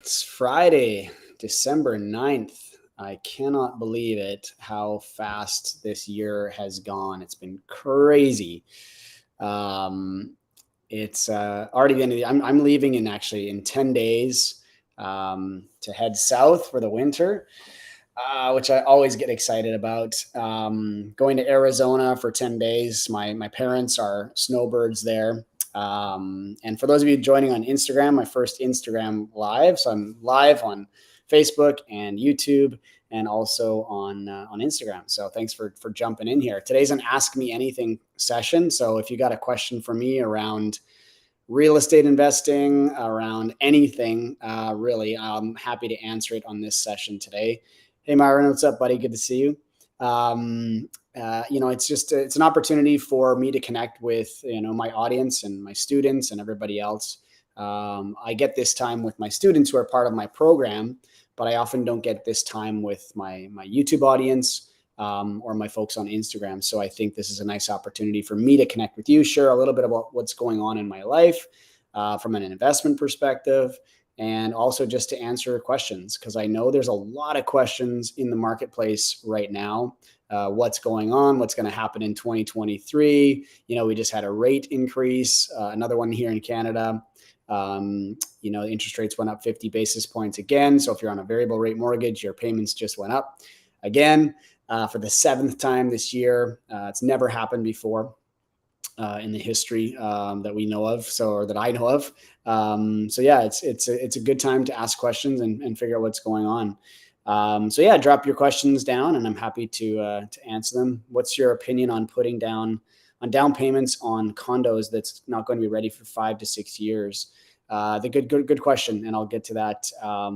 It's Friday, December 9th. I cannot believe it, how fast this year has gone. It's been crazy. Um, it's already the end of the year. I'm leaving in 10 days to head south for the winter, which I always get excited about. Going to Arizona for 10 days. My parents are snowbirds there. And for those of you joining on Instagram, my first Instagram live. So I'm live on Facebook and YouTube and also on Instagram. So thanks for jumping in here. Today's an Ask Me Anything session. So if you got a question for me around real estate investing, around anything, really, I'm happy to answer it on this session today. Hey, Myron, what's up, buddy? Good to see you. It's an opportunity for me to connect with, my audience and my students and everybody else. I get this time with my students who are part of my program, but I often don't get this time with my YouTube audience or my folks on Instagram. So I think this is a nice opportunity for me to connect with you, share a little bit about what's going on in my life from an investment perspective, and also just to answer questions, because I know there's a lot of questions in the marketplace right now. What's going on? What's going to happen in 2023? We just had a rate increase, another one here in Canada. Interest rates went up 50 basis points again. So if you're on a variable rate mortgage, your payments just went up again for the seventh time this year. It's never happened before in the history that we know of, or that I know of. It's a good time to ask questions and figure out what's going on. Drop your questions down, and I'm happy to answer them. What's your opinion on putting down payments on condos that's not going to be ready for 5 to 6 years? The good question, and I'll get to that a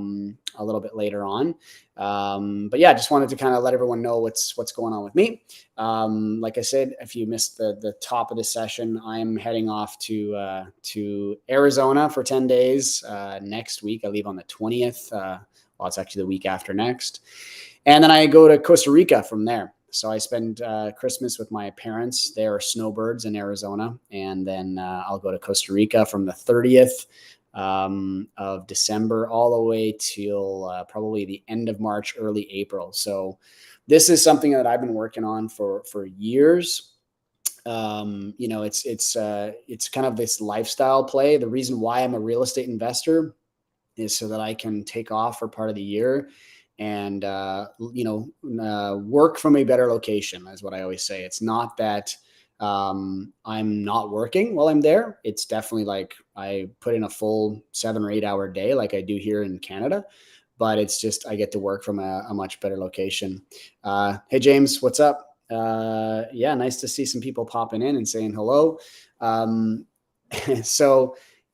little bit later on. Just wanted to kind of let everyone know what's going on with me. Like I said, if you missed the top of the session, I'm heading off to Arizona for 10 days next week. I leave on the 20th. Well, it's actually the week after next, and then I go to Costa Rica from there. So I spend Christmas with my parents. They are snowbirds in Arizona. And then I'll go to Costa Rica from the 30th of December all the way till probably the end of March, early April. So this is something that I've been working on for years. It's kind of this lifestyle play. The reason why I'm a real estate investor is so that I can take off for part of the year and, work from a better location, is what I always say. It's not that I'm not working while I'm there. It's definitely like I put in a full 7 or 8 hour day like I do here in Canada, but it's just I get to work from a much better location. Hey, James, what's up? Nice to see some people popping in and saying hello.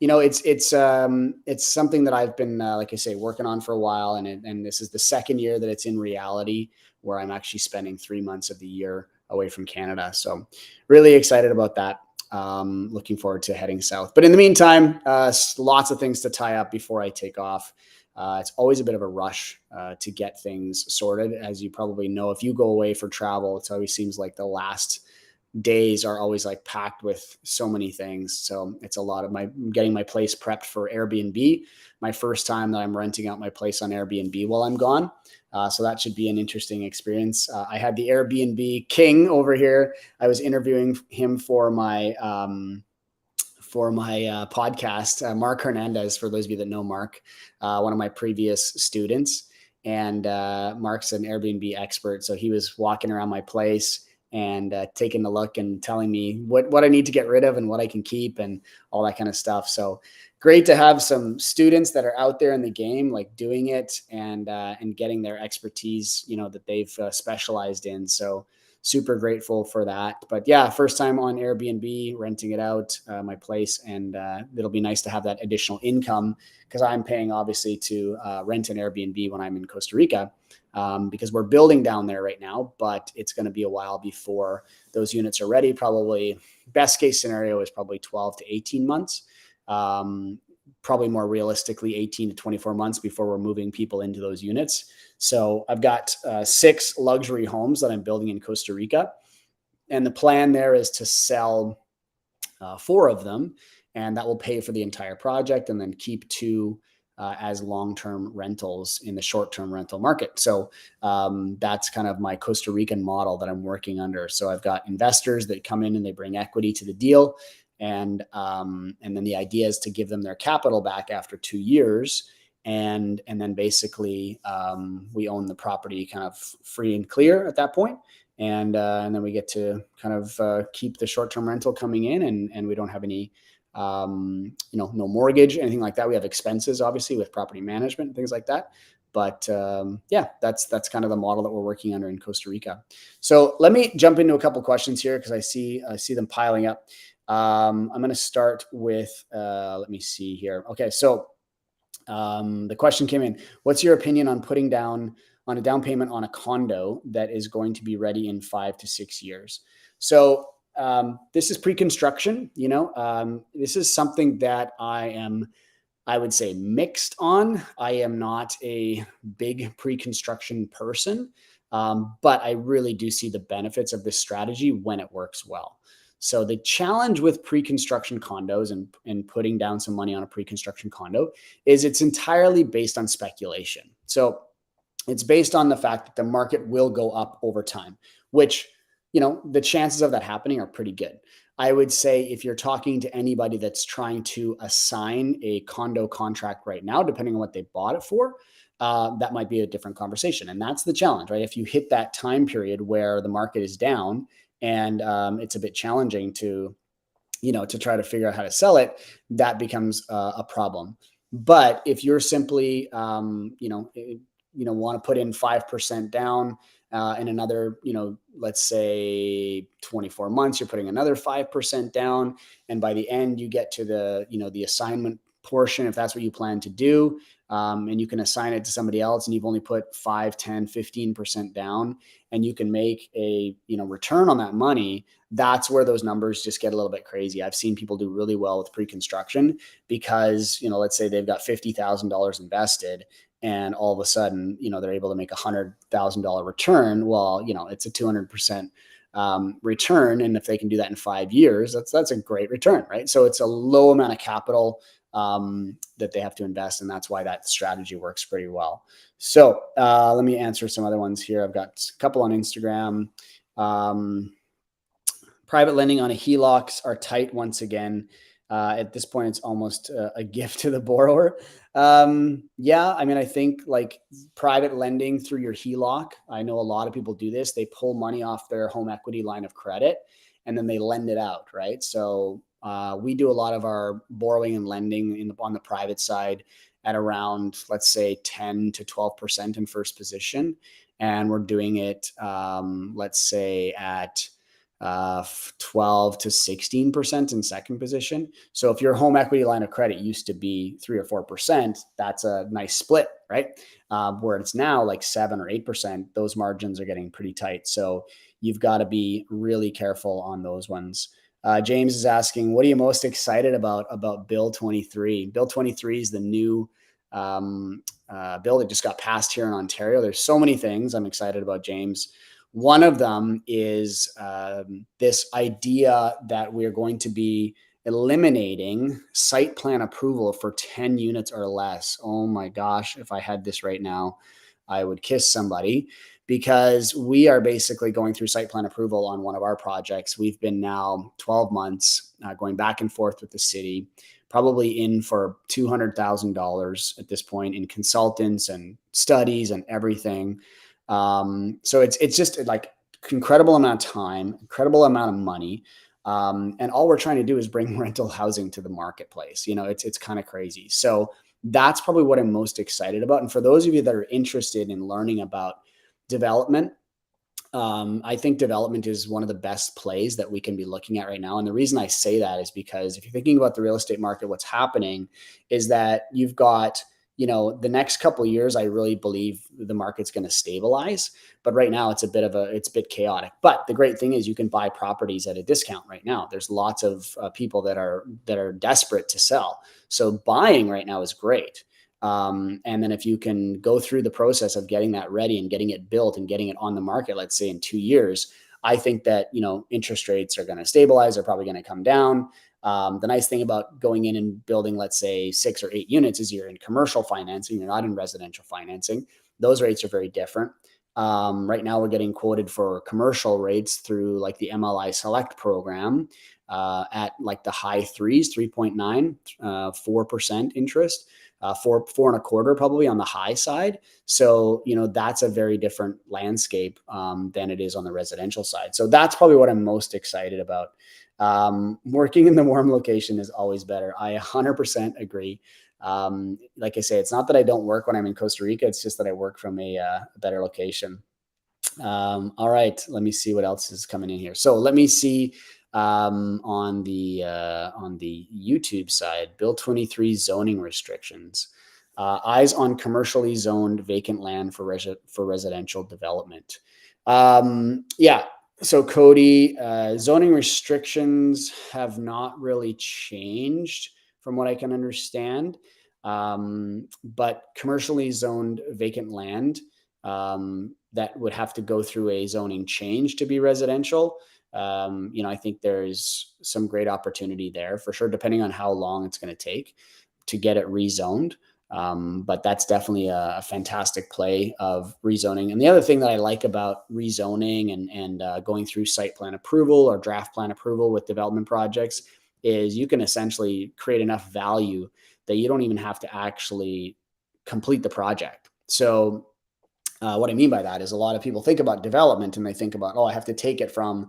It's something that I've been, like I say, working on for a while. And this is the second year that it's in reality, where I'm actually spending 3 months of the year away from Canada. So really excited about that. Looking forward to heading south. But in the meantime, lots of things to tie up before I take off. It's always a bit of a rush to get things sorted. As you probably know, if you go away for travel, it always seems like the last days are always like packed with so many things. So it's a lot of getting my place prepped for Airbnb. My first time that I'm renting out my place on Airbnb while I'm gone. So that should be an interesting experience. I had the Airbnb king over here. I was interviewing him for my podcast, Mark Hernandez, for those of you that know Mark, one of my previous students. And Mark's an Airbnb expert. So he was walking around my place and taking a look and telling me what I need to get rid of and what I can keep and all that kind of stuff. So great to have some students that are out there in the game, like doing it and getting their expertise, that they've specialized in. So super grateful for that. But yeah, first time on Airbnb, renting it out, my place, and it'll be nice to have that additional income, because I'm paying obviously to rent an Airbnb when I'm in Costa Rica. Because we're building down there right now, but it's going to be a while before those units are ready. Probably best case scenario is probably 12 to 18 months. Probably more realistically 18 to 24 months before we're moving people into those units. So I've got 6 luxury homes that I'm building in Costa Rica. And the plan there is to sell 4 of them, and that will pay for the entire project, and then keep 2 as long-term rentals in the short-term rental market. So that's kind of my Costa Rican model that I'm working under. So I've got investors that come in and they bring equity to the deal. And then the idea is to give them their capital back after 2 years. And then basically we own the property kind of free and clear at that point. And then we get to kind of keep the short-term rental coming in, and we don't have any, no mortgage, anything like that. We have expenses, obviously, with property management and things like that. But yeah, that's kind of the model that we're working under in Costa Rica. So let me jump into a couple questions here because I see them piling up. I'm going to start with, let me see here. Okay, so the question came in: what's your opinion on putting down on a down payment on a condo that is going to be ready in 5 to 6 years? So this is pre-construction. This is something that I would say, mixed on. I am not a big pre-construction person, but I really do see the benefits of this strategy when it works well. So the challenge with pre-construction condos and putting down some money on a pre-construction condo is it's entirely based on speculation. So it's based on the fact that the market will go up over time, which, the chances of that happening are pretty good. I would say if you're talking to anybody that's trying to assign a condo contract right now, depending on what they bought it for, that might be a different conversation. And that's the challenge, right? If you hit that time period where the market is down and it's a bit challenging to try to figure out how to sell it, that becomes a problem. But if you're simply, want to put in 5% down, in another, let's say 24 months, you're putting another 5% down. And by the end, you get to the assignment portion, if that's what you plan to do, and you can assign it to somebody else, and you've only put 5, 10, 15% down, and you can make a, return on that money. That's where those numbers just get a little bit crazy. I've seen people do really well with pre-construction because, let's say they've got $50,000 invested, and all of a sudden, they're able to make $100,000 return. Well, it's a 200% return. And if they can do that in 5 years, that's a great return, right? So it's a low amount of capital that they have to invest. And that's why that strategy works pretty well. So let me answer some other ones here. I've got a couple on Instagram. Private lending on a HELOCs are tight once again. At this point, it's almost a gift to the borrower. Yeah, I think like private lending through your HELOC, I know a lot of people do this. They pull money off their home equity line of credit and then they lend it out, right? So we do a lot of our borrowing and lending on the private side at around, let's say, 10 to 12% in first position. And we're doing it, let's say, at 12 to 16% in second position. So if your home equity line of credit used to be 3 or 4%, that's a nice split, right? Where it's now like 7 or 8%, those margins are getting pretty tight. So you've got to be really careful on those ones. James is asking, what are you most excited about Bill 23? Bill 23 is the new bill that just got passed here in Ontario. There's so many things I'm excited about, James. One of them is this idea that we're going to be eliminating site plan approval for 10 units or less. Oh my gosh, if I had this right now, I would kiss somebody, because we are basically going through site plan approval on one of our projects. We've been now 12 months going back and forth with the city, probably in for $200,000 at this point in consultants and studies and everything. So it's just like incredible amount of time, incredible amount of money. And all we're trying to do is bring rental housing to the marketplace. It's kind of crazy. So that's probably what I'm most excited about. And for those of you that are interested in learning about development, I think development is one of the best plays that we can be looking at right now. And the reason I say that is because if you're thinking about the real estate market, what's happening is that you've got, the next couple of years, I really believe the market's going to stabilize. But right now it's a bit chaotic. But the great thing is you can buy properties at a discount right now. There's lots of people that are desperate to sell. So buying right now is great. And then if you can go through the process of getting that ready and getting it built and getting it on the market, let's say in 2 years, I think that, interest rates are going to stabilize. They're probably going to come down. The nice thing about going in and building, let's say 6 or 8 units, is you're in commercial financing, you're not in residential financing. Those rates are very different. Right now we're getting quoted for commercial rates through like the MLI Select program at like the high threes, 3.9, 4% interest, four and a quarter probably on the high side. So, that's a very different landscape than it is on the residential side. So that's probably what I'm most excited about. Working in the warm location is always better. I 100% agree. Like I say, it's not that I don't work when I'm in Costa Rica. It's just that I work from a better location. All right, let me see what else is coming in here. So let me see on the YouTube side, Bill 23 zoning restrictions. Eyes on commercially zoned vacant land for residential development. Yeah. So Cody, zoning restrictions have not really changed from what I can understand. But commercially zoned vacant land that would have to go through a zoning change to be residential. I think there's some great opportunity there for sure, depending on how long it's going to take to get it rezoned. But that's definitely a fantastic play of rezoning. And the other thing that I like about rezoning and going through site plan approval or draft plan approval with development projects is you can essentially create enough value that you don't even have to actually complete the project. So what I mean by that is a lot of people think about development and they think about, I have to take it from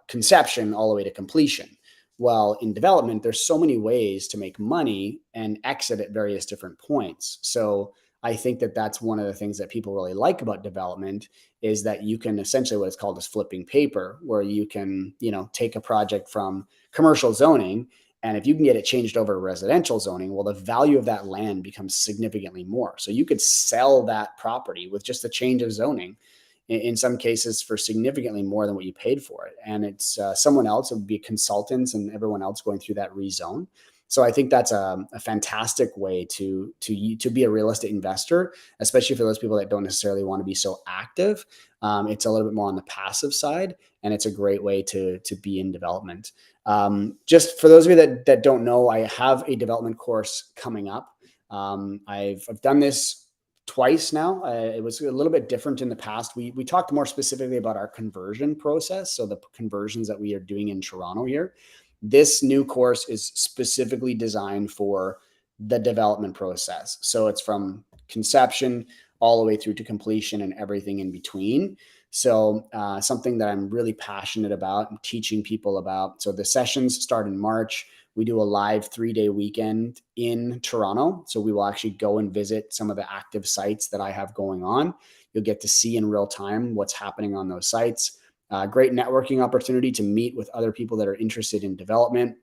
conception all the way to completion. Well, in development, there's so many ways to make money and exit at various different points. So I think that that's one of the things that people really like about development is that you can essentially what is called as flipping paper, where you can, take a project from commercial zoning, and if you can get it changed over to residential zoning, well, the value of that land becomes significantly more. So you could sell that property with just a change of zoning in some cases for significantly more than what you paid for it. And it's someone else, it would be consultants and everyone else going through that rezone. So I think that's a fantastic way to be a real estate investor, especially for those people that don't necessarily want to be so active. It's a little bit more on the passive side, and it's a great way to be in development. Just for those of you that don't know, I have a development course coming up. I've done this twice now. It was a little bit different in the past. We talked more specifically about our conversion process. So the conversions that we are doing in Toronto here. This new course is specifically designed for the development process. So it's from conception all the way through to completion and everything in between. So something that I'm really passionate about and teaching people about. So the sessions start in March. We do a live 3-day weekend in Toronto. So we will actually go and visit some of the active sites that I have going on. You'll get to see in real time what's happening on those sites. Great networking opportunity to meet with other people that are interested in development.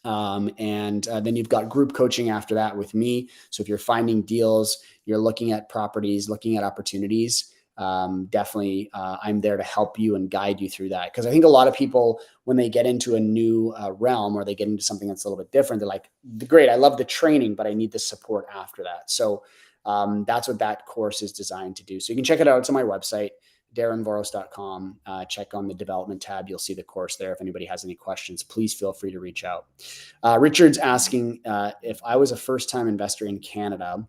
And then you've got group coaching after that with me. So if you're finding deals, you're looking at properties, looking at opportunities, definitely I'm there to help you and guide you through that. Because I think a lot of people, when they get into a new realm or they get into something that's a little bit different, they're like, great, I love the training, but I need the support after that. So that's what that course is designed to do. So you can check it out. It's on my website, darrenvoros.com. Check on the development tab. You'll see the course there. If anybody has any questions, please feel free to reach out. Richard's asking if I was a first-time investor in Canada,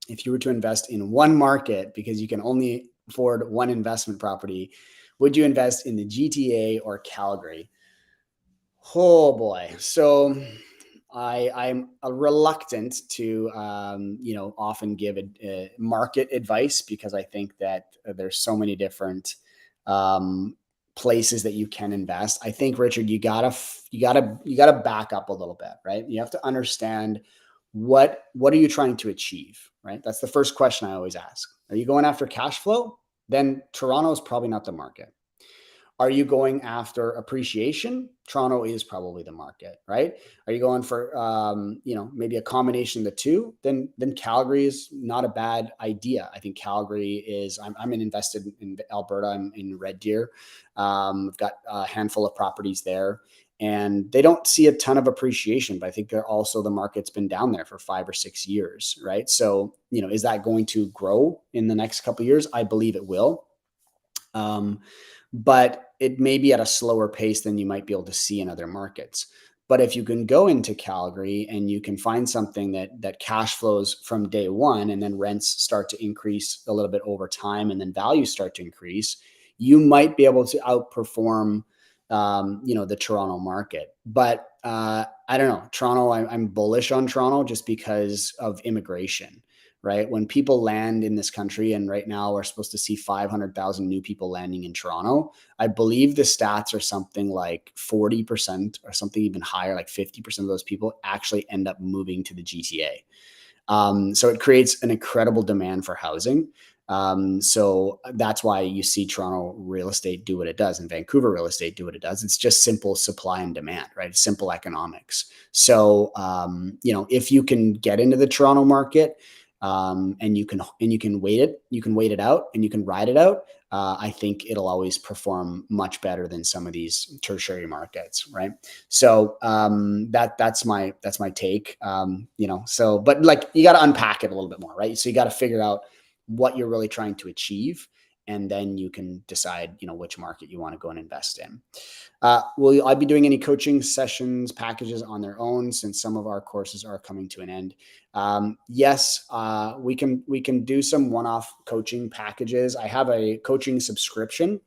if you were to invest in one market because you can only afford one investment property, would you invest in the GTA or Calgary? Oh boy. So I'm reluctant to, often give market advice because I think that there's so many different places that you can invest. I think, Richard, you gotta back up a little bit, right? You have to understand what are you trying to achieve, right? That's the first question I always ask. Are you going after cash flow? Then Toronto is probably not the market. Are you going after appreciation? Toronto is probably the market, right? Are you going for, maybe a combination of the two? Then Calgary is not a bad idea. I think Calgary is, I'm invested in Alberta. I'm in Red Deer. I've got a handful of properties there and they don't see a ton of appreciation, but I think they're also, the market's been down there for 5 or 6 years, right? So, is that going to grow in the next couple of years? I believe it will. But it may be at a slower pace than you might be able to see in other markets. But if you can go into Calgary and you can find something that cash flows from day one, and then rents start to increase a little bit over time, and then values start to increase, you might be able to outperform, the Toronto market. But I don't know, Toronto. I'm bullish on Toronto just because of immigration. Right, when people land in this country, and right now we're supposed to see 500,000 new people landing in Toronto. I believe the stats are something like 40% or something even higher, like 50% of those people actually end up moving to the GTA. So it creates an incredible demand for housing. So that's why you see Toronto real estate do what it does, and Vancouver real estate do what it does. It's just simple supply and demand, right? It's simple economics. So, if you can get into the Toronto market, and you can wait it out, and you can ride it out. I think it'll always perform much better than some of these tertiary markets, right? So that's my take. But like, you got to unpack it a little bit more, right? So you got to figure out what you're really trying to achieve, and then you can decide, which market you want to go and invest in. Will I be doing any coaching sessions, packages on their own, since some of our courses are coming to an end? Yes, we can do some one-off coaching packages. I have a coaching subscription,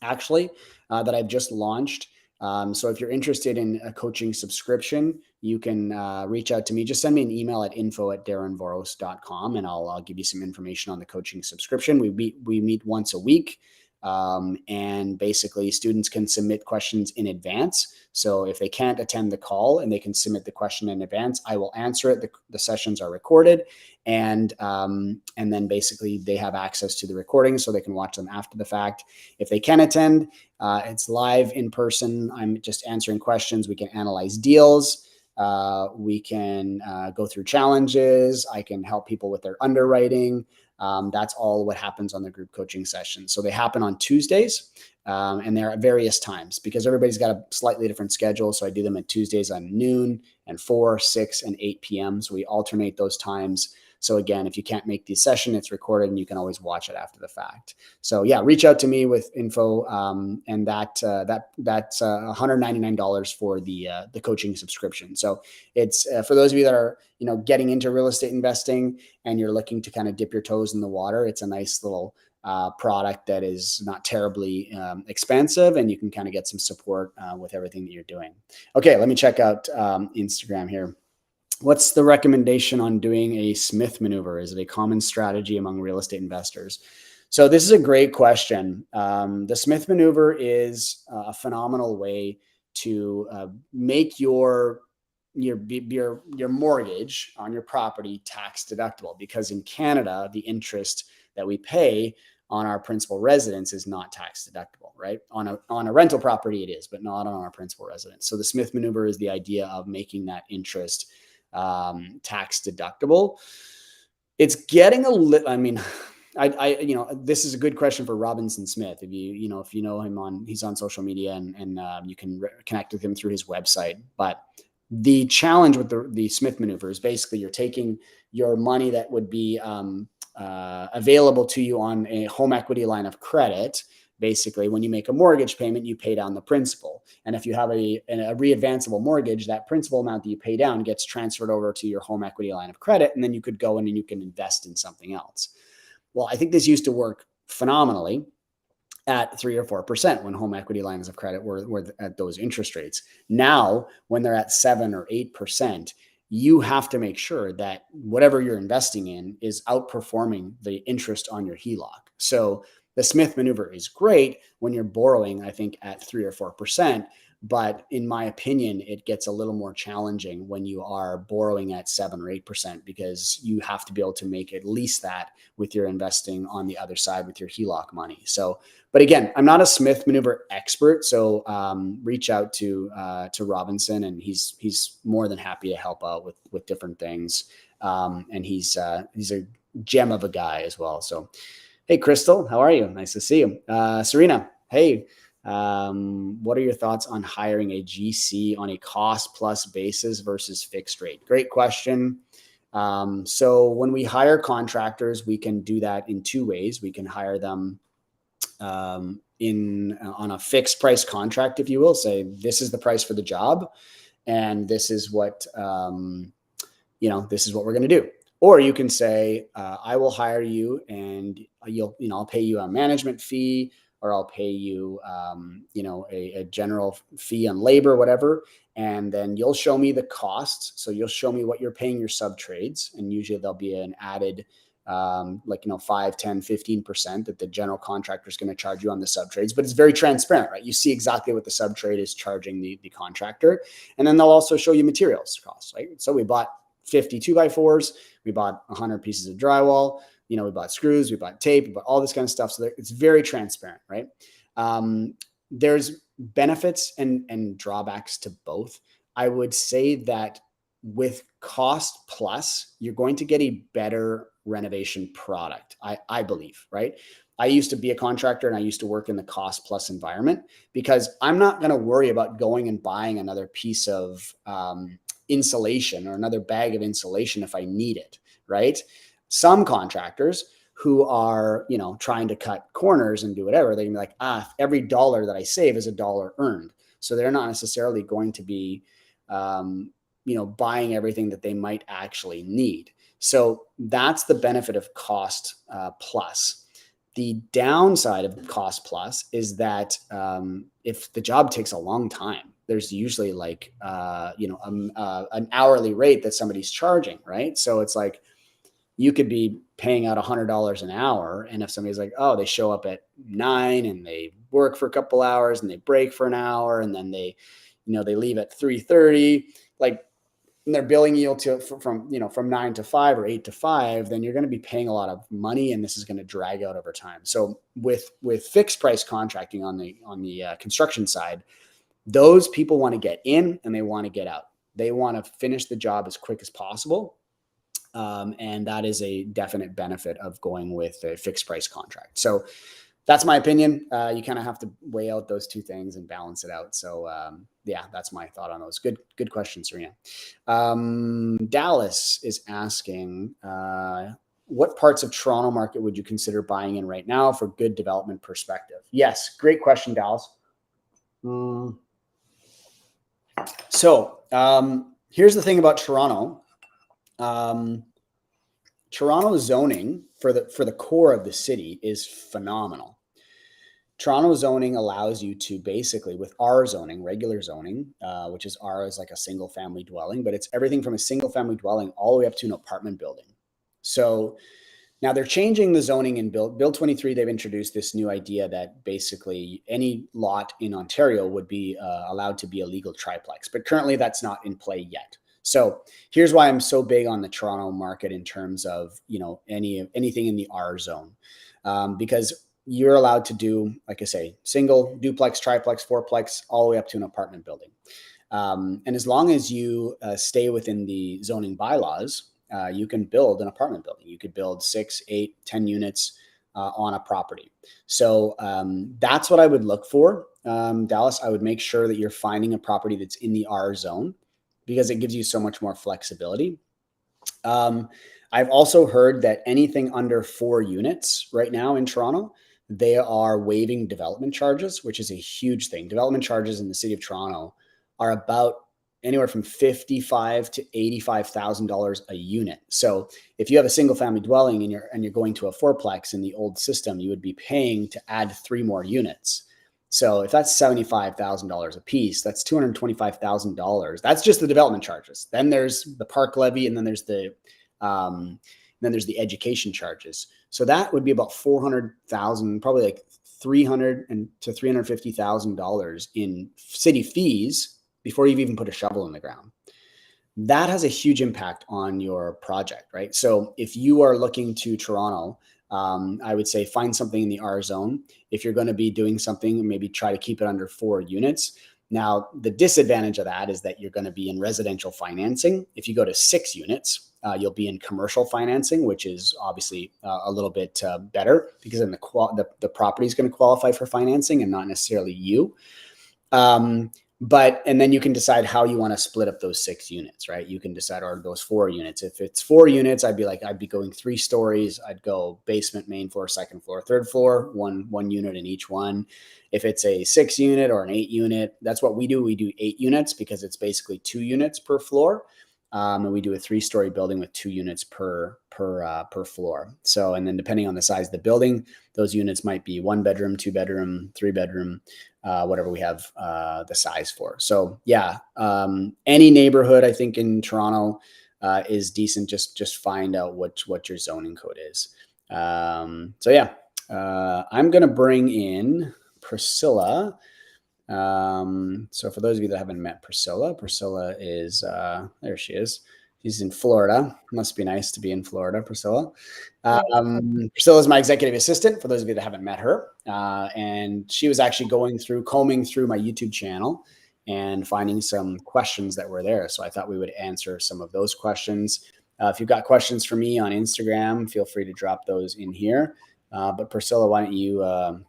actually, that I've just launched. So if you're interested in a coaching subscription, you can reach out to me. Just send me an email at info@darrenvoros.com, and I'll give you some information on the coaching subscription. We meet once a week. And basically, students can submit questions in advance. So if they can't attend the call and they can submit the question in advance, I will answer it. The sessions are recorded, and then basically they have access to the recordings, so they can watch them after the fact. If they can attend, it's live in person. I'm just answering questions. We can analyze deals. We can go through challenges. I can help people with their underwriting. That's all what happens on the group coaching sessions. So they happen on Tuesdays, and they're at various times because everybody's got a slightly different schedule. So I do them at Tuesdays on noon and 4, 6, and 8 p.m. So we alternate those times. So again, if you can't make the session, it's recorded and you can always watch it after the fact. So yeah, reach out to me with info, and that's $199 for the coaching subscription. So it's for those of you that are getting into real estate investing and you're looking to kind of dip your toes in the water. It's a nice little product that is not terribly expensive, and you can kind of get some support with everything that you're doing. Okay, let me check out Instagram here. What's the recommendation on doing a Smith maneuver? Is it a common strategy among real estate investors? So this is a great question. The Smith maneuver is a phenomenal way to make your mortgage on your property tax deductible, because in Canada, the interest that we pay on our principal residence is not tax deductible, right? On a rental property it is, but not on our principal residence. So the Smith maneuver is the idea of making that interest tax deductible. It's getting a little, this is a good question for Robinson Smith. If you know him he's on social media, and you can connect with him through his website. But the challenge with the Smith maneuver is basically you're taking your money that would be available to you on a home equity line of credit. Basically, when you make a mortgage payment, you pay down the principal. And if you have a readvanceable mortgage, that principal amount that you pay down gets transferred over to your home equity line of credit. And then you could go in and you can invest in something else. Well, I think this used to work phenomenally at 3 or 4% when home equity lines of credit were at those interest rates. Now, when they're at 7 or 8%, you have to make sure that whatever you're investing in is outperforming the interest on your HELOC. So the Smith maneuver is great when you're borrowing, I think, at 3 or 4%. But in my opinion, it gets a little more challenging when you are borrowing at 7 or 8%, because you have to be able to make at least that with your investing on the other side with your HELOC money. So, but again, I'm not a Smith maneuver expert. So reach out to Robinson, and he's more than happy to help out with different things. And he's a gem of a guy as well. So, hey, Crystal, how are you? Nice to see you. Serena, hey, what are your thoughts on hiring a GC on a cost plus basis versus fixed rate? Great question. So when we hire contractors, we can do that in 2 ways. We can hire them on a fixed price contract, if you will, say this is the price for the job. and this is what, this is what we're going to do. Or you can say, I will hire you and I'll pay you a management fee, or I'll pay you, a general fee on labor, whatever. And then you'll show me the costs. So you'll show me what you're paying your sub trades. And usually there'll be an added 5, 10, 15% that the general contractor is going to charge you on the sub trades, but it's very transparent, right? You see exactly what the sub trade is charging the contractor. And then they'll also show you materials costs, right? So we bought 50 2x4s, we bought 100 pieces of drywall, we bought screws, we bought tape, we bought all this kind of stuff. So it's very transparent, right? There's benefits and drawbacks to both. I would say that with cost plus, you're going to get a better renovation product, I believe, right? I used to be a contractor and I used to work in the cost plus environment because I'm not going to worry about going and buying another piece of insulation or another bag of insulation if I need it, right? Some contractors who are, trying to cut corners and do whatever, they can be like, every dollar that I save is a dollar earned. So they're not necessarily going to be, buying everything that they might actually need. So that's the benefit of cost plus. The downside of cost plus is that if the job takes a long time, there's usually like, an hourly rate that somebody's charging, right? So it's like, you could be paying out $100 an hour. And if somebody's like, they show up at 9 and they work for a couple hours and they break for an hour and then they leave at 3:30, and they're billing you from 9 to 5 or 8 to 5, then you're going to be paying a lot of money, and this is going to drag out over time. So with fixed price contracting on the construction side, those people want to get in and they want to get out. They want to finish the job as quick as possible. And that is a definite benefit of going with a fixed price contract. So that's my opinion. You kind of have to weigh out those two things and balance it out. So that's my thought on those. Good question, Serena. Dallas is asking, what parts of Toronto market would you consider buying in right now for good development perspective? Yes, great question, Dallas. So here's the thing about Toronto. Toronto zoning for the core of the city is phenomenal. Toronto zoning allows you to basically, with R zoning, regular zoning, which is R is like a single family dwelling, but it's everything from a single family dwelling all the way up to an apartment building. So now they're changing the zoning in Bill 23. They've introduced this new idea that basically any lot in Ontario would be allowed to be a legal triplex, but currently that's not in play yet. So here's why I'm so big on the Toronto market in terms of, anything in the R zone, because you're allowed to do, like I say, single, duplex, triplex, fourplex, all the way up to an apartment building. And as long as you stay within the zoning bylaws, you can build an apartment building. You could build 6, 8, 10 units on a property. So that's what I would look for, Dallas. I would make sure that you're finding a property that's in the R zone, because it gives you so much more flexibility. I've also heard that anything under 4 units right now in Toronto, they are waiving development charges, which is a huge thing. Development charges in the city of Toronto are about anywhere from $55,000 to $85,000 a unit. So if you have a single family dwelling and you're going to a fourplex in the old system, you would be paying to add 3 more units. So if that's $75,000 a piece, that's $225,000. That's just the development charges. Then there's the park levy, and then there's the education charges. So that would be about $400,000, probably like $300,000 to $350,000 in city fees before you've even put a shovel in the ground. That has a huge impact on your project, right? So if you are looking to Toronto, I would say find something in the R zone. If you're going to be doing something, maybe try to keep it under 4 units. Now, the disadvantage of that is that you're going to be in residential financing. If you go to 6 units, you'll be in commercial financing, which is obviously a little bit better, because then the property is going to qualify for financing and not necessarily you. And then you can decide how you want to split up those 6 units, right? You can decide, or those 4 units. If it's 4 units, I'd be going 3 stories. I'd go basement, main floor, second floor, third floor, one unit in each one. If it's a 6 unit or an 8 unit, that's what we do. We do 8 units because it's basically 2 units per floor. And we do a 3-story building with 2 units per floor. So, and then depending on the size of the building, those units might be 1 bedroom, 2 bedroom, 3 bedroom, whatever we have the size for. So yeah, any neighborhood I think in Toronto is decent. Just find out what your zoning code is. So yeah, I'm gonna bring in Priscilla. So for those of you that haven't met Priscilla is there she is. She's in Florida. Must be nice to be in Florida, Priscilla. Priscilla is my executive assistant, for those of you that haven't met her. And she was actually combing through my YouTube channel and finding some questions that were there. So I thought we would answer some of those questions. If you've got questions for me on Instagram, feel free to drop those in here. But Priscilla, why don't you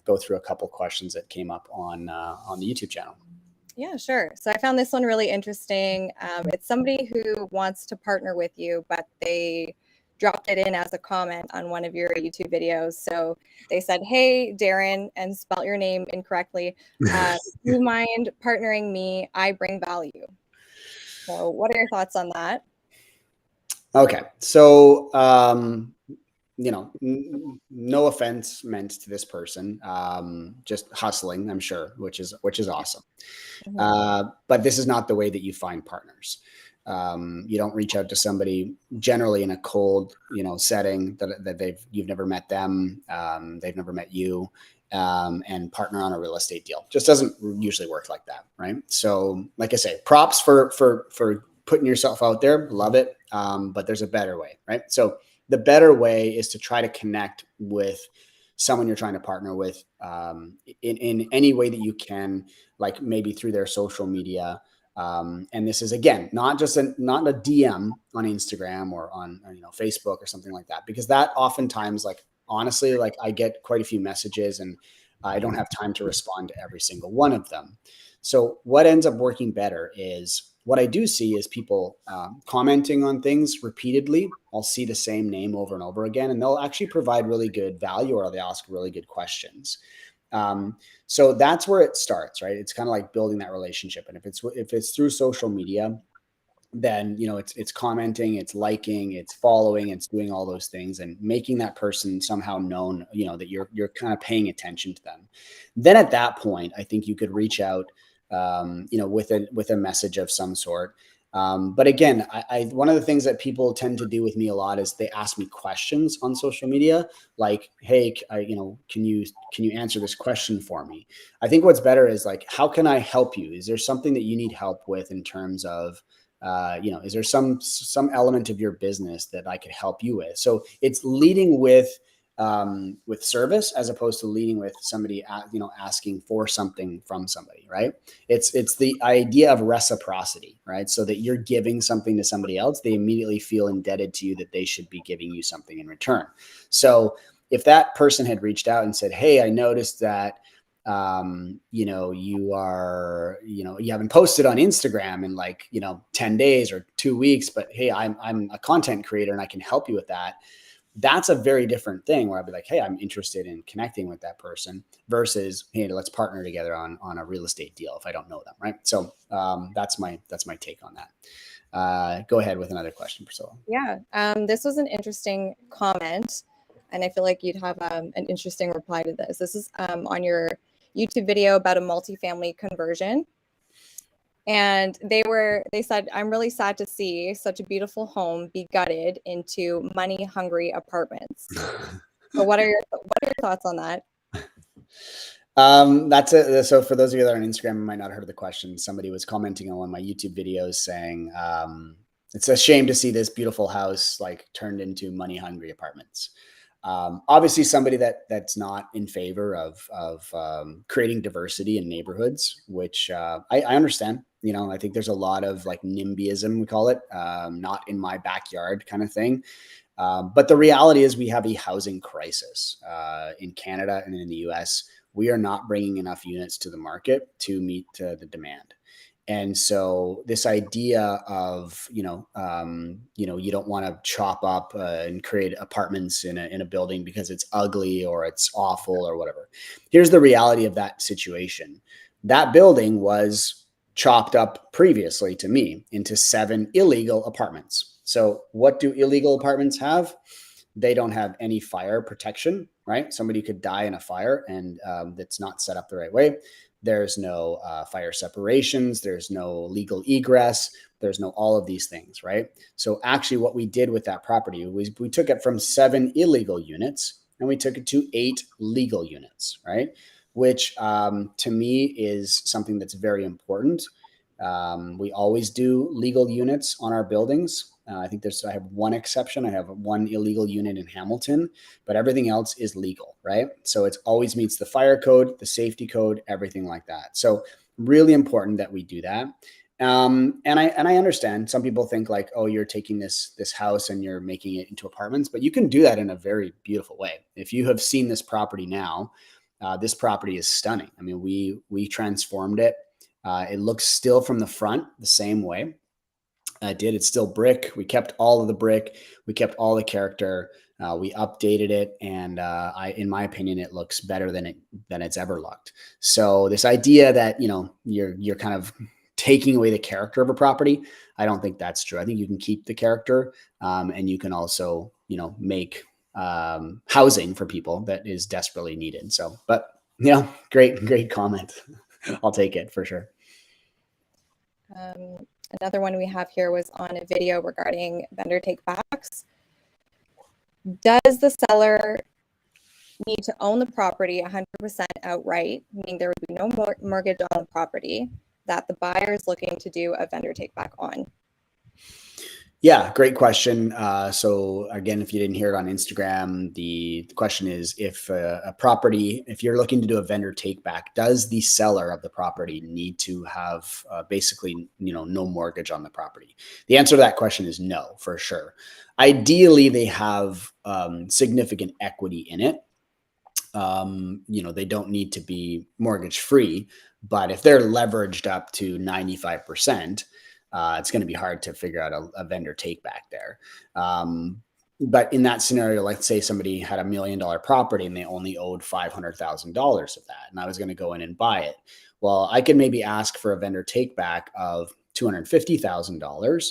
go through a couple questions that came up on the YouTube channel? Yeah, sure. So I found this one really interesting. It's somebody who wants to partner with you, but they dropped it in as a comment on one of your YouTube videos. So they said, "Hey, Darren," and spelt your name incorrectly. Do you mind partnering me? I bring value. So what are your thoughts on that? Okay. So, no offense meant to this person, just hustling, I'm sure, which is awesome. But this is not the way that you find partners. You don't reach out to somebody generally in a cold, setting that you've never met them, they've never met you, and partner on a real estate deal. Just doesn't usually work like that, right? So, like I say, props for putting yourself out there, love it. But there's a better way, right? So the better way is to try to connect with someone you're trying to partner with in any way that you can, like maybe through their social media. And this is, again, not a DM on Instagram or on Facebook or something like that, because that oftentimes, like, honestly, like, I get quite a few messages and I don't have time to respond to every single one of them. So what ends up working better is, what I do see is people commenting on things repeatedly. I'll see the same name over and over again, and they'll actually provide really good value, or they ask really good questions. So that's where it starts, right? It's kind of like building that relationship. And if it's through social media, then it's commenting, it's liking, it's following, it's doing all those things and making that person somehow known, that you're kind of paying attention to them. Then at that point, I think you could reach out with a message of some sort. But again, one of the things that people tend to do with me a lot is they ask me questions on social media, like, "Hey, can you answer this question for me?" I think what's better is, like, how can I help you? Is there something that you need help with in terms of, is there some element of your business that I could help you with? So it's leading with service, as opposed to leading with somebody, asking for something from somebody, right? It's the idea of reciprocity, right? So that you're giving something to somebody else, they immediately feel indebted to you, that they should be giving you something in return. So if that person had reached out and said, "Hey, I noticed that, you haven't posted on Instagram in, like, 10 days or 2 weeks, but hey, I'm a content creator and I can help you with that." That's a very different thing, where I'd be like, "Hey, I'm interested in connecting with that person," versus, "Hey, let's partner together on a real estate deal," if I don't know them, right? So that's my take on that. Go ahead with another question, Priscilla. Yeah, this was an interesting comment, and I feel like you'd have an interesting reply to this. This is on your YouTube video about a multifamily conversion. And they said, "I'm really sad to see such a beautiful home be gutted into money-hungry apartments." So what are your thoughts on that? That's it. So for those of you that are on Instagram, you might not have heard the question. Somebody was commenting on one of my YouTube videos saying, it's a shame to see this beautiful house, like, turned into money-hungry apartments. Obviously somebody that's not in favor of creating diversity in neighborhoods, which I understand. I think there's a lot of, like, NIMBYism, we call it, not in my backyard kind of thing. But the reality is, we have a housing crisis in Canada and in the US. We are not bringing enough units to the market to meet the demand. And so this idea of, you don't want to chop up and create apartments in a building because it's ugly or it's awful or whatever. Here's the reality of that situation. That building was chopped up previously to me into 7 illegal apartments. So what do illegal apartments have? They don't have any fire protection, right? Somebody could die in a fire and it's not set up the right way. There's no fire separations. There's no legal egress. There's no all of these things, right? So actually what we did with that property was we took it from 7 illegal units and we took it to 8 legal units, right? Which to me is something that's very important. We always do legal units on our buildings. I have one exception. I have one illegal unit in Hamilton, but everything else is legal, right? So it always meets the fire code, the safety code, everything like that. So really important that we do that. And I understand some people think like, oh, you're taking this house and you're making it into apartments, but you can do that in a very beautiful way. If you have seen this property now, this property is stunning. I mean, we transformed it. It looks still from the front the same way. It's still brick. We kept all of the brick. We kept all the character. We updated it, and in my opinion, it looks better than it's ever looked. So this idea that you're kind of taking away the character of a property, I don't think that's true. I think you can keep the character, and you can also make housing for people that is desperately needed. So, but great comment. I'll take it for sure. Another one we have here was on a video regarding vendor take backs. Does the seller need to own the property 100% outright, meaning there would be no mortgage on the property that the buyer is looking to do a vendor take back on? Yeah, great question. So again, if you didn't hear it on Instagram, the question is if if you're looking to do a vendor take back, does the seller of the property need to have basically, no mortgage on the property? The answer to that question is no, for sure. Ideally, they have significant equity in it. They don't need to be mortgage free, but if they're leveraged up to 95%, it's going to be hard to figure out a vendor take back there. But in that scenario, let's say somebody had $1 million property and they only owed $500,000 of that, and I was going to go in and buy it. Well, I could maybe ask for a vendor take back of $250,000.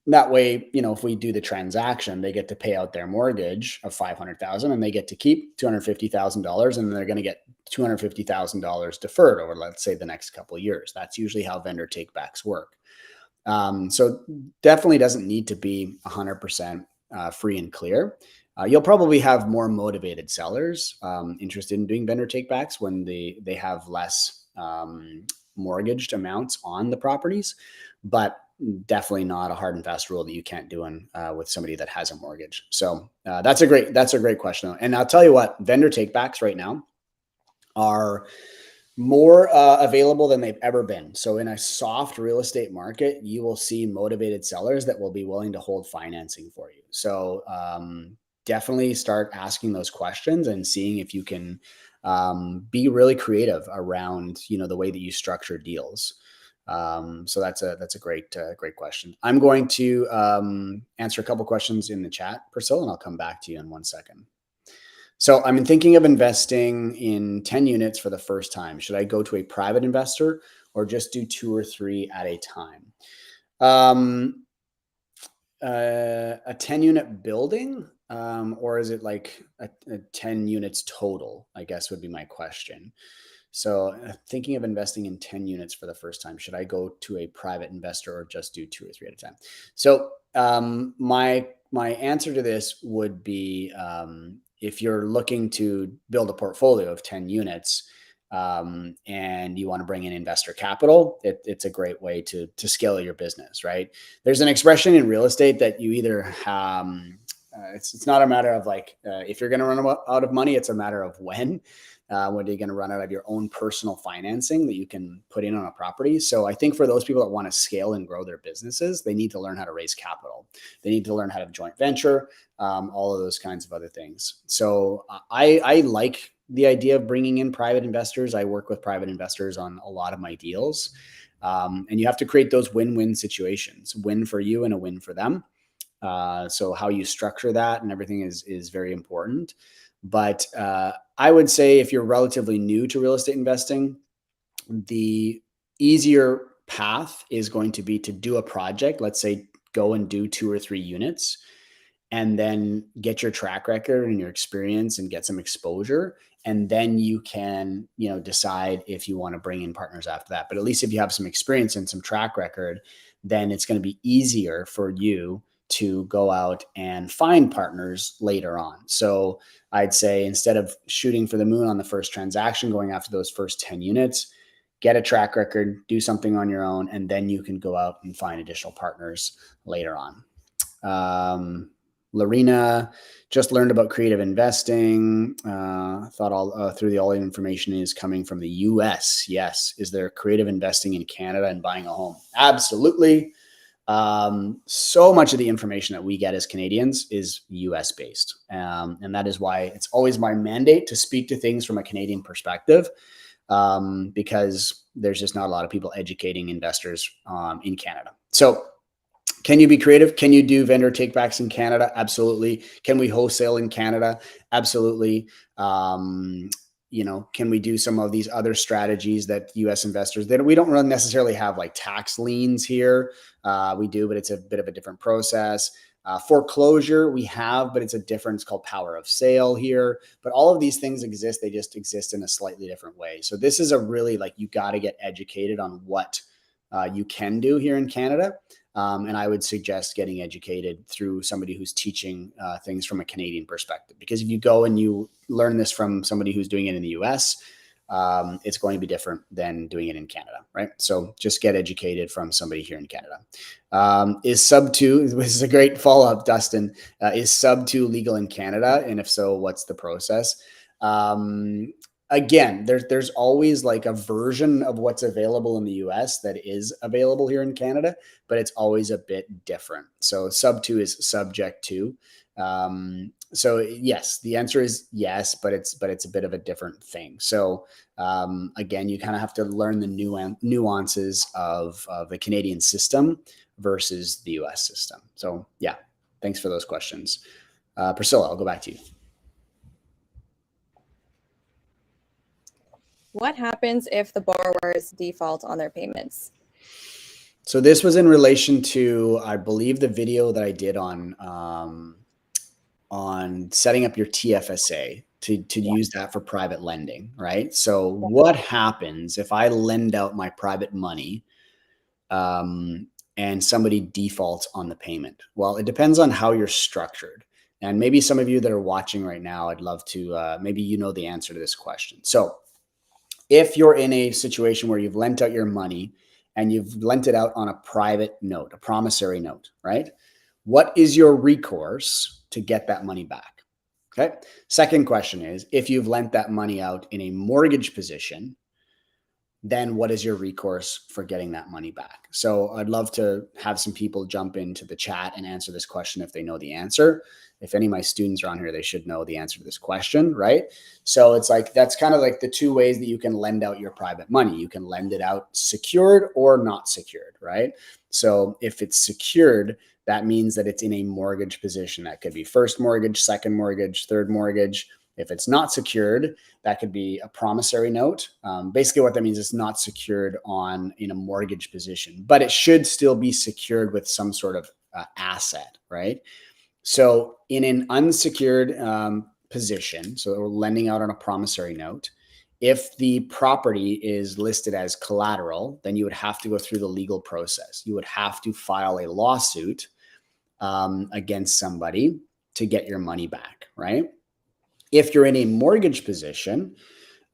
That way, if we do the transaction, they get to pay out their mortgage of $500,000 and they get to keep $250,000, and they're going to get $250,000 deferred over, let's say, the next couple of years. That's usually how vendor takebacks work. So definitely doesn't need to be 100% free and clear. You'll probably have more motivated sellers interested in doing vendor takebacks when they have less mortgaged amounts on the properties, but definitely not a hard and fast rule that you can't do with somebody that has a mortgage. So that's a great question. And I'll tell you what, vendor takebacks right now are more available than they've ever been. So in a soft real estate market, you will see motivated sellers that will be willing to hold financing for you. So definitely start asking those questions and seeing if you can be really creative around, the way that you structure deals. So that's a great question. I'm going to answer a couple questions in the chat, Priscilla, and I'll come back to you in 1 second. So I'm thinking of investing in 10 units for the first time. Should I go to a private investor or just do 2 or 3 at a time? A 10 unit building, or is it like a 10 units total, I guess would be my question. So thinking of investing in 10 units for the first time, should I go to a private investor or just do 2 or 3 at a time? So my answer to this would be, if you're looking to build a portfolio of 10 units and you want to bring in investor capital, it's a great way to scale your business, right? There's an expression in real estate that you either it's not a matter of if you're going to run out of money, it's a matter of when are you going to run out of your own personal financing that you can put in on a property. So I think for those people that want to scale and grow their businesses, they need to learn how to raise capital. They need to learn how to joint venture, all of those kinds of other things. So I like the idea of bringing in private investors. I work with private investors on a lot of my deals. And you have to create those win-win situations, win for you and a win for them. So how you structure that and everything is very important. But I would say if you're relatively new to real estate investing, the easier path is going to be to do a project. Let's say go and do 2 or 3 units, and then get your track record and your experience and get some exposure. And then you can, decide if you want to bring in partners after that. But at least if you have some experience and some track record, then it's going to be easier for you to go out and find partners later on. So I'd say instead of shooting for the moon on the first transaction, going after those first 10 units, get a track record, do something on your own, and then you can go out and find additional partners later on. Larina just learned about creative investing. Thought all through all the information is coming from the US. Yes. Is there creative investing in Canada and buying a home? Absolutely. So much of the information that we get as Canadians is US based. And that is why it's always my mandate to speak to things from a Canadian perspective, because there's just not a lot of people educating investors in Canada. So can you be creative? Can you do vendor takebacks in Canada? Absolutely. Can we wholesale in Canada? Absolutely. Can we do some of these other strategies that US investors, that we don't really necessarily have like tax liens here. We do, but it's a bit of a different process. Foreclosure we have, but it's called power of sale here. But all of these things exist. They just exist in a slightly different way. So this is a really you got to get educated on what you can do here in Canada. And I would suggest getting educated through somebody who's teaching things from a Canadian perspective, because if you go and you learn this from somebody who's doing it in the US, it's going to be different than doing it in Canada, right? So just get educated from somebody here in Canada. Is sub 2, this is a great follow-up, Dustin, is sub 2 legal in Canada? And if so, what's the process? Again, there's always like a version of what's available in the US that is available here in Canada, but it's always a bit different. So sub 2 is subject to. So yes, the answer is yes, but it's a bit of a different thing. So again, you kind of have to learn the nuances of the Canadian system versus the US system. So yeah, thanks for those questions. Priscilla, I'll go back to you. What happens if the borrowers default on their payments? So this was in relation to, I believe, the video that I did on setting up your TFSA to use that for private lending, right? So what happens if I lend out my private money and somebody defaults on the payment? Well, it depends on how you're structured. And maybe some of you that are watching right now, I'd love to, maybe you know the answer to this question. So if you're in a situation where you've lent out your money and you've lent it out on a private note, a promissory note, right? What is your recourse to get that money back? Okay. Second question is, if you've lent that money out in a mortgage position, then what is your recourse for getting that money back? So I'd love to have some people jump into the chat and answer this question if they know the answer. If any of my students are on here, they should know the answer to this question, right? So it's like, that's kind of like the two ways that you can lend out your private money. You can lend it out secured or not secured, right? So if it's secured, that means that it's in a mortgage position. That could be first mortgage, second mortgage, third mortgage. If it's not secured, that could be a promissory note. Basically what that means is not secured in a mortgage position, but it should still be secured with some sort of asset, right? So in an unsecured position, so we're lending out on a promissory note, if the property is listed as collateral, then you would have to go through the legal process. You would have to file a lawsuit against somebody to get your money back, right? If you're in a mortgage position,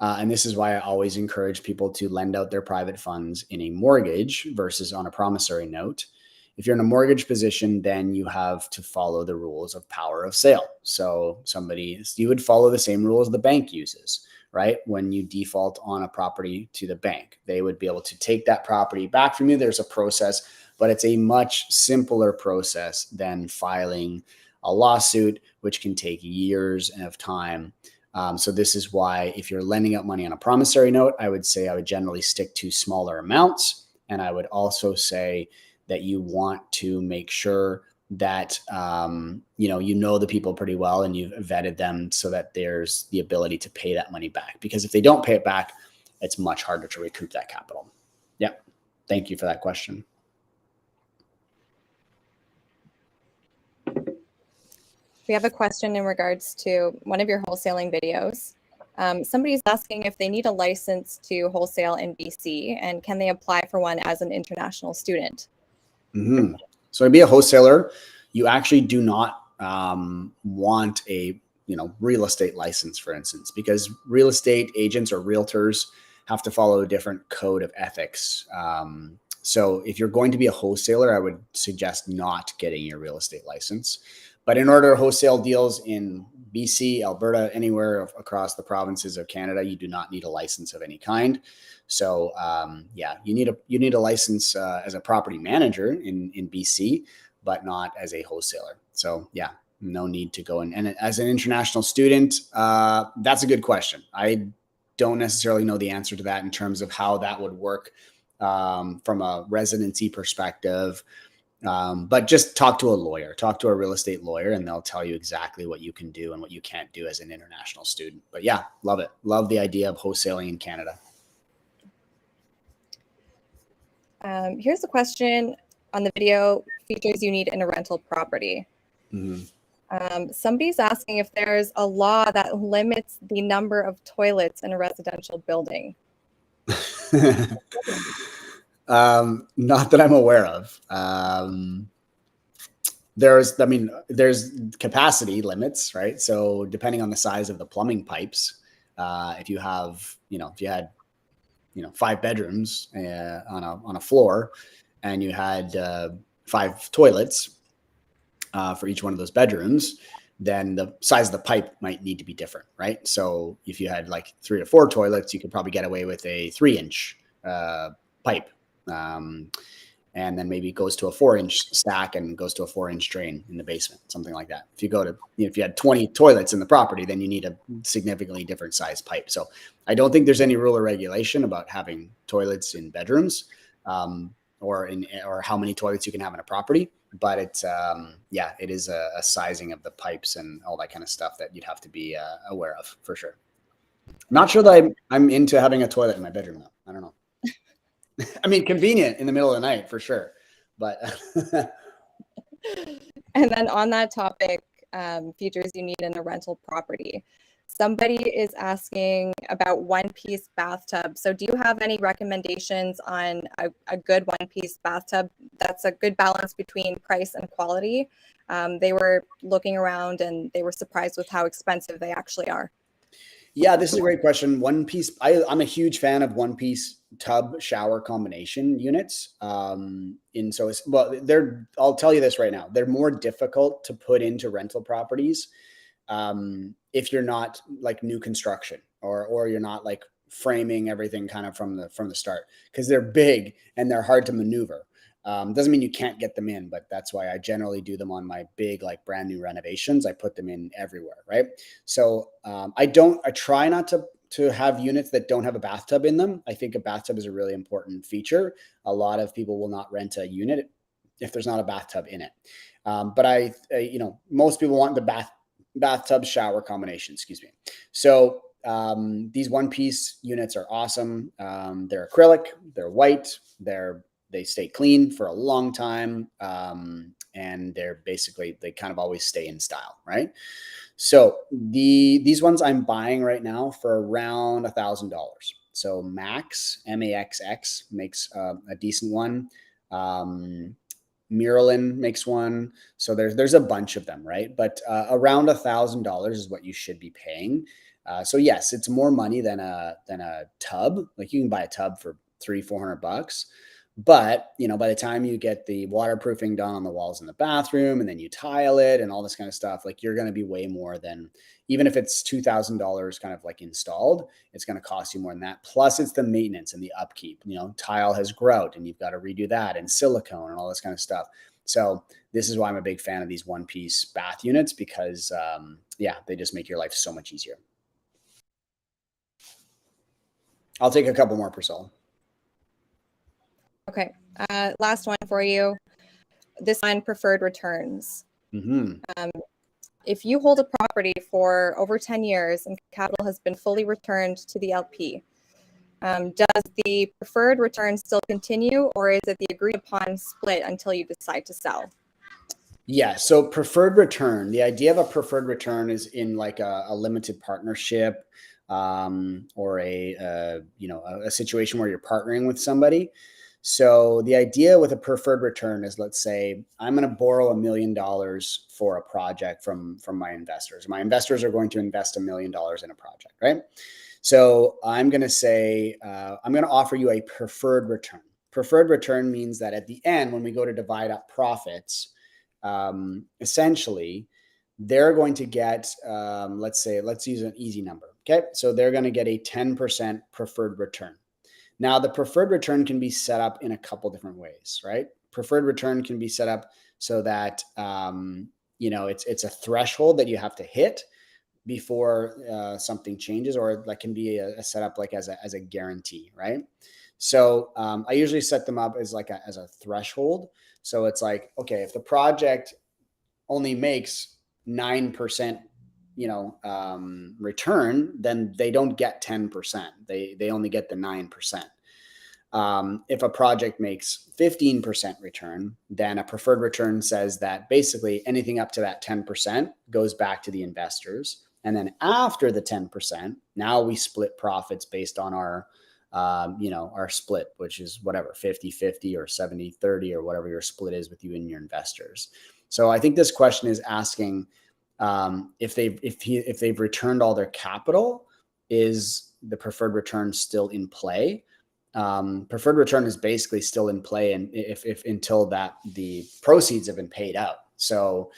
and this is why I always encourage people to lend out their private funds in a mortgage versus on a promissory note. If you're in a mortgage position, then you have to follow the rules of power of sale. So you would follow the same rules the bank uses, right? When you default on a property to the bank, they would be able to take that property back from you. There's a process, but it's a much simpler process than filing a lawsuit, which can take years of time. So this is why if you're lending out money on a promissory note, I would say I would generally stick to smaller amounts And I would also say that you want to make sure that you know the people pretty well and you've vetted them so that there's the ability to pay that money back. Because if they don't pay it back, it's much harder to recoup that capital. Yeah. Thank you for that question. We have a question in regards to one of your wholesaling videos. Somebody's asking if they need a license to wholesale in BC and can they apply for one as an international student? Mm-hmm. So to be a wholesaler, you actually do not want a real estate license, for instance, because real estate agents or realtors have to follow a different code of ethics. So if you're going to be a wholesaler, I would suggest not getting your real estate license. But in order to wholesale deals in BC, Alberta, anywhere across the provinces of Canada, you do not need a license of any kind. So you need a license as a property manager in BC, but not as a wholesaler. So yeah, no need to go in. And as an international student, that's a good question. I don't necessarily know the answer to that in terms of how that would work from a residency perspective. But just talk to a real estate lawyer, and they'll tell you exactly what you can do and what you can't do as an international student. But yeah, love it. Love the idea of wholesaling in Canada. Here's a question on the video: features you need in a rental property. Mm-hmm. Somebody's asking if there's a law that limits the number of toilets in a residential building. Not that I'm aware of. There's capacity limits, right? So depending on the size of the plumbing pipes, if you had 5 bedrooms on a floor, and you had 5 toilets for each one of those bedrooms, then the size of the pipe might need to be different, right? So if you had like 3 to 4 toilets, you could probably get away with a 3-inch pipe. And then maybe it goes to a 4-inch stack and goes to a 4-inch drain in the basement, something like that. If you had 20 toilets in the property, then you need a significantly different size pipe. So I don't think there's any rule or regulation about having toilets in bedrooms, or how many toilets you can have in a property. But it is a sizing of the pipes and all that kind of stuff that you'd have to be aware of for sure. I'm not sure that I'm into having a toilet in my bedroom though. I don't know. I mean, convenient in the middle of the night for sure, but. And then on that topic, features you need in a rental property. Somebody is asking about one-piece bathtub. So do you have any recommendations on a good one-piece bathtub that's a good balance between price and quality? They were looking around and they were surprised with how expensive they actually are. Yeah, this is a great question. I'm a huge fan of one-piece tub shower combination units. I'll tell you this right now. They're more difficult to put into rental properties if you're not like new construction or you're not like framing everything kind of from the start, because they're big and they're hard to maneuver. Doesn't mean you can't get them in, but that's why I generally do them on my big, like brand new renovations. I put them in everywhere. Right. So I try not to have units that don't have a bathtub in them. I think a bathtub is a really important feature. A lot of people will not rent a unit if there's not a bathtub in it. But most people want the bathtub shower combination, excuse me. So these one-piece units are awesome. They're acrylic, they're white, they stay clean for a long time. And they kind of always stay in style, right? So these ones I'm buying right now for around $1,000. So Max, MAXX makes a decent one. Miralin makes one. So there's a bunch of them, right? But around $1,000 is what you should be paying. So yes, it's more money than a tub. Like you can buy a tub for $300-400. But, by the time you get the waterproofing done on the walls in the bathroom and then you tile it and all this kind of stuff, like you're going to be way more than, even if it's $2,000 kind of like installed, it's going to cost you more than that. Plus it's the maintenance and the upkeep, tile has grout and you've got to redo that, and silicone and all this kind of stuff. So this is why I'm a big fan of these one-piece bath units, because they just make your life so much easier. I'll take a couple more, Priscilla. Okay. Last one for you. This on preferred returns. If you hold a property for over 10 years and capital has been fully returned to the LP, does the preferred return still continue, or is it the agreed upon split until you decide to sell? Yeah. So preferred return, the idea of a preferred return is in like a limited partnership, or a situation where you're partnering with somebody. So the idea with a preferred return is, let's say I'm going to borrow $1 million for a project from my investors. My investors are going to invest $1 million in a project, right? So I'm going to say, I'm going to offer you a preferred return. Preferred return means that at the end, when we go to divide up profits, essentially they're going to get, let's use an easy number. Okay. So they're going to get a 10% preferred return. Now, the preferred return can be set up in a couple different ways, right? Preferred return can be set up so that, it's a threshold that you have to hit before something changes, or that can be a setup like as a guarantee, right? So I usually set them up as as a threshold. So it's like, okay, if the project only makes 9%, return, then they don't get 10%. They only get the 9%. If a project makes 15% return, then a preferred return says that basically anything up to that 10% goes back to the investors. And then after the 10%, now we split profits based on our split, which is whatever, 50-50 or 70-30 or whatever your split is with you and your investors. So I think this question is asking, if they've returned all their capital, is the preferred return still in play? Preferred return is basically still in play, and if until that the proceeds have been paid out. So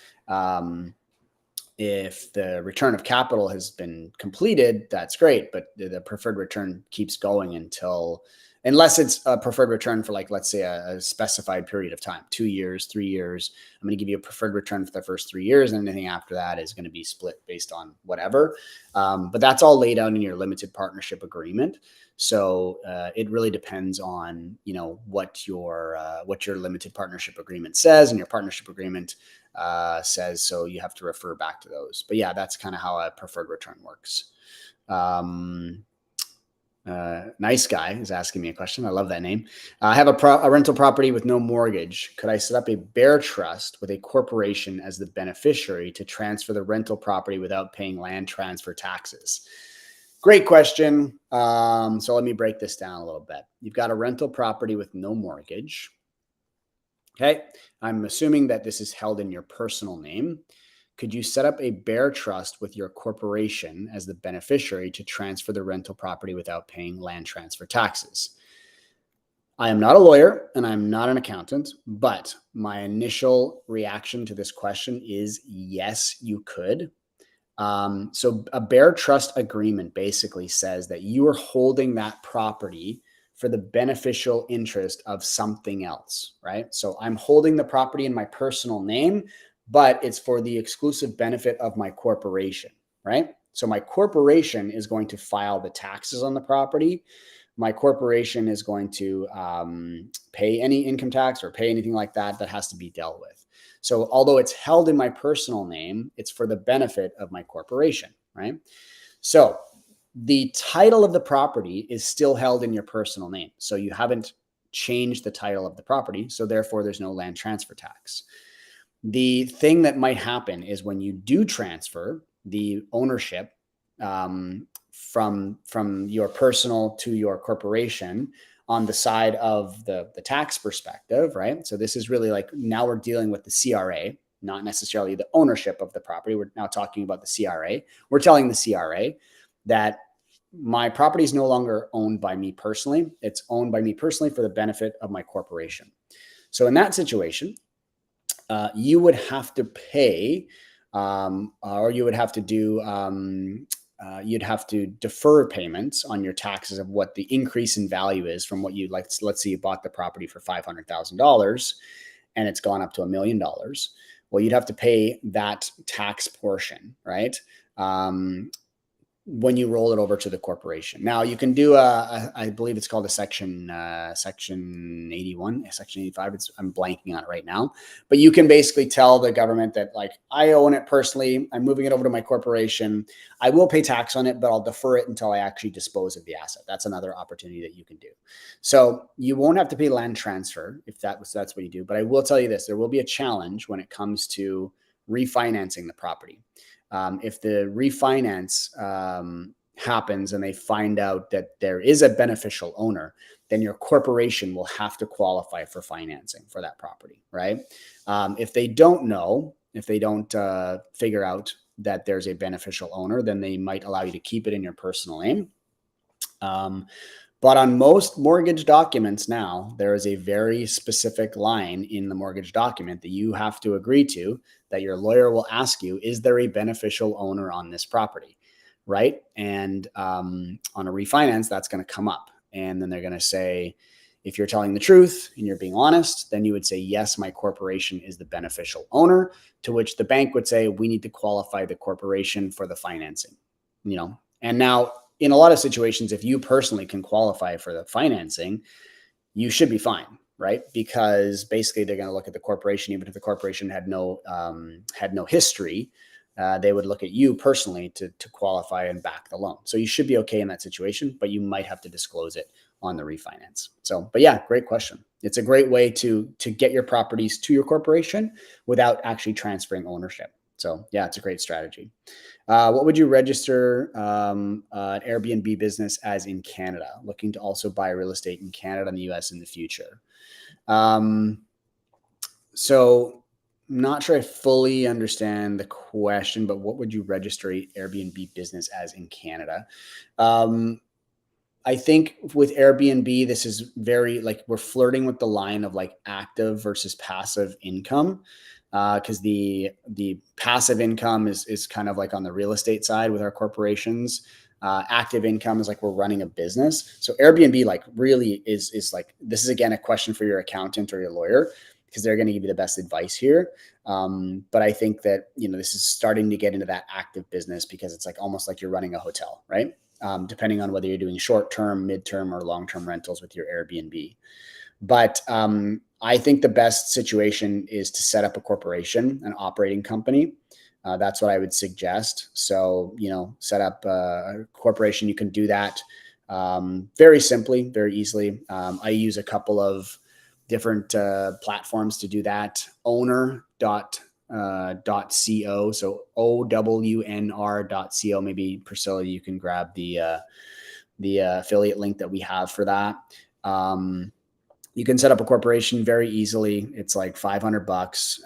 if the return of capital has been completed, that's great, but the preferred return keeps going unless it's a preferred return for, like, let's say a specified period of time, 2 years, 3 years. I'm going to give you a preferred return for the first 3 years, and anything after that is going to be split based on whatever. But that's all laid out in your limited partnership agreement. So it really depends on, what your limited partnership agreement says, and your partnership agreement says. So you have to refer back to those. But yeah, that's kind of how a preferred return works. Nice Guy is asking me a question. I love that name. I have a rental property with no mortgage. Could I set up a bear trust with a corporation as the beneficiary to transfer the rental property without paying land transfer taxes? Great question. So let me break this down a little bit. You've got a rental property with no mortgage. Okay. I'm assuming that this is held in your personal name. Could you set up a bear trust with your corporation as the beneficiary to transfer the rental property without paying land transfer taxes? I am not a lawyer and I'm not an accountant, but my initial reaction to this question is yes, you could. So a bear trust agreement basically says that you are holding that property for the beneficial interest of something else, right? So I'm holding the property in my personal name, but it's for the exclusive benefit of my corporation, right? So my corporation is going to file the taxes on the property. My corporation is going to pay any income tax or pay anything like that has to be dealt with. So although it's held in my personal name, it's for the benefit of my corporation, right? So the title of the property is still held in your personal name. So you haven't changed the title of the property. So therefore, there's no land transfer tax. The thing that might happen is when you do transfer the ownership from your personal to your corporation on the side of the tax perspective, right? So this is really like, now we're dealing with the CRA, not necessarily the ownership of the property. We're now talking about the CRA. We're telling the CRA that my property is no longer owned by me personally. It's owned by me personally for the benefit of my corporation. So in that situation, you would have to pay, or you would have to do, you'd have to defer payments on your taxes of what the increase in value is from what you, like, let's say you bought the property for $500,000 and it's gone up to $1 million. Well, you'd have to pay that tax portion, right? when you roll it over to the corporation. Now you can do I believe it's called a section 81, section 85. I'm blanking on it right now, but you can basically tell the government that like, I own it personally. I'm moving it over to my corporation. I will pay tax on it, but I'll defer it until I actually dispose of the asset. That's another opportunity that you can do. So you won't have to pay land transfer if that's what you do. But I will tell you this, there will be a challenge when it comes to refinancing the property. If the refinance happens and they find out that there is a beneficial owner, then your corporation will have to qualify for financing for that property, right? If they don't know, if they don't figure out that there's a beneficial owner, then they might allow you to keep it in your personal name. But on most mortgage documents now, there is a very specific line in the mortgage document that you have to agree to, that your lawyer will ask you, is there a beneficial owner on this property, right? And on a refinance, that's going to come up. And then they're going to say, if you're telling the truth and you're being honest, then you would say, yes, my corporation is the beneficial owner, to which the bank would say, we need to qualify the corporation for the financing, and now, in a lot of situations, if you personally can qualify for the financing, you should be fine, right? Because basically they're going to look at the corporation, even if the corporation had no history, they would look at you personally to qualify and back the loan. So you should be okay in that situation, but you might have to disclose it on the refinance. So, but yeah, great question. It's a great way to get your properties to your corporation without actually transferring ownership. So yeah, it's a great strategy. What would you register an Airbnb business as in Canada? Looking to also buy real estate in Canada and the US in the future. So I'm not sure I fully understand the question, but what would you register an Airbnb business as in Canada? I think with Airbnb, this is very like, we're flirting with the line of like active versus passive income. Because the passive income is kind of like on the real estate side with our corporations. Active income is like we're running a business. So Airbnb like really is like, this is again a question for your accountant or your lawyer, because they're going to give you the best advice here. But I think that, this is starting to get into that active business, because it's like almost like you're running a hotel, right? Depending on whether you're doing short-term, mid-term, or long-term rentals with your Airbnb. But I think the best situation is to set up a corporation, an operating company. That's what I would suggest. So, set up a corporation. You can do that very simply, very easily. I use a couple of different platforms to do that. Owner.co. So ownr.co. Maybe Priscilla, you can grab the affiliate link that we have for that. You can set up a corporation very easily. It's like $500.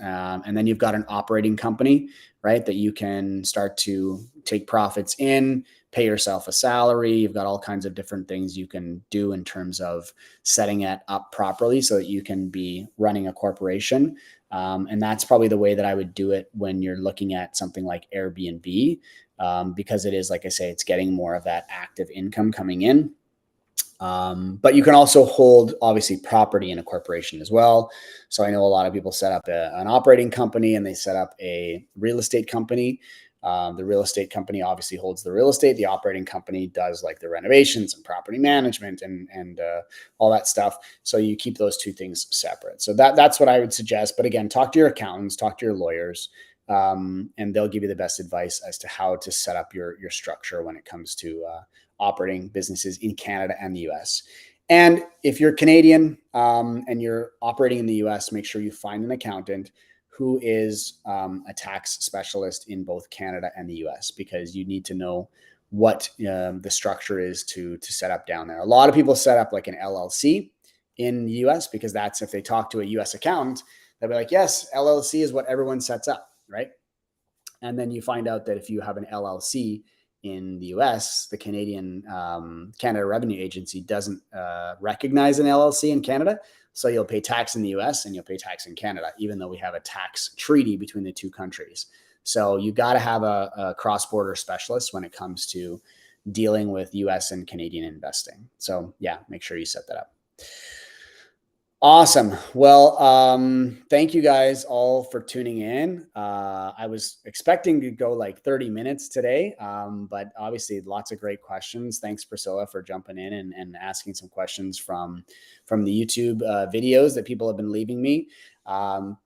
And then you've got an operating company, right? That you can start to take profits in, pay yourself a salary. You've got all kinds of different things you can do in terms of setting it up properly so that you can be running a corporation. And that's probably the way that I would do it when you're looking at something like Airbnb, because it is, like I say, it's getting more of that active income coming in. But you can also hold, obviously, property in a corporation as well. So I know a lot of people set up an operating company and they set up a real estate company. The real estate company obviously holds the real estate. The operating company does like the renovations and property management and all that stuff. So you keep those two things separate. So that's what I would suggest. But again, talk to your accountants, talk to your lawyers, and they'll give you the best advice as to how to set up your structure when it comes to operating businesses in Canada and the US. And if you're Canadian and you're operating in the US, make sure you find an accountant who is a tax specialist in both Canada and the US, because you need to know what the structure is to set up down there. A lot of people set up like an LLC in the US, because that's, if they talk to a US accountant, they'll be like, yes, LLC is what everyone sets up, right? And then you find out that if you have an LLC in the US, the Canada Revenue Agency doesn't recognize an LLC in Canada. So you'll pay tax in the US and you'll pay tax in Canada, even though we have a tax treaty between the two countries. So you got to have a cross-border specialist when it comes to dealing with US and Canadian investing. So yeah, make sure you set that up. Awesome. Well, thank you guys all for tuning in. I was expecting to go like 30 minutes today, but obviously lots of great questions. Thanks, Priscilla, for jumping in and asking some questions from the YouTube videos that people have been leaving me.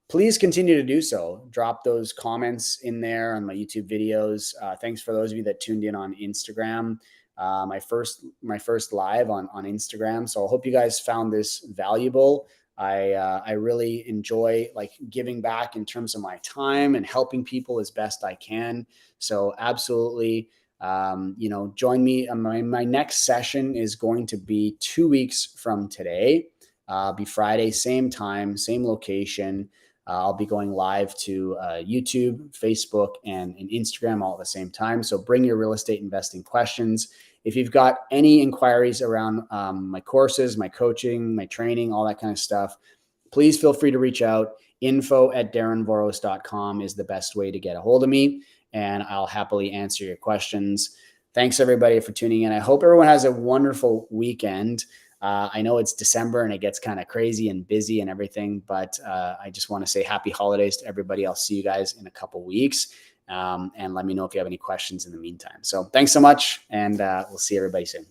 Please continue to do so. Drop those comments in there on my YouTube videos. Thanks for those of you that tuned in on Instagram. My first live on Instagram. So I hope you guys found this valuable. I really enjoy like giving back in terms of my time and helping people as best I can. So absolutely, join me. My next session is going to be 2 weeks from today. Be Friday, same time, same location. I'll be going live to YouTube, Facebook, and Instagram all at the same time. So bring your real estate investing questions. If you've got any inquiries around my courses, my coaching, my training, all that kind of stuff, please feel free to reach out. info@darrenvoros.com is the best way to get a hold of me, and I'll happily answer your questions. Thanks, everybody, for tuning in. I hope everyone has a wonderful weekend. I know it's December and it gets kind of crazy and busy and everything, but I just want to say happy holidays to everybody. I'll see you guys in a couple weeks, and let me know if you have any questions in the meantime. So thanks so much, and we'll see everybody soon.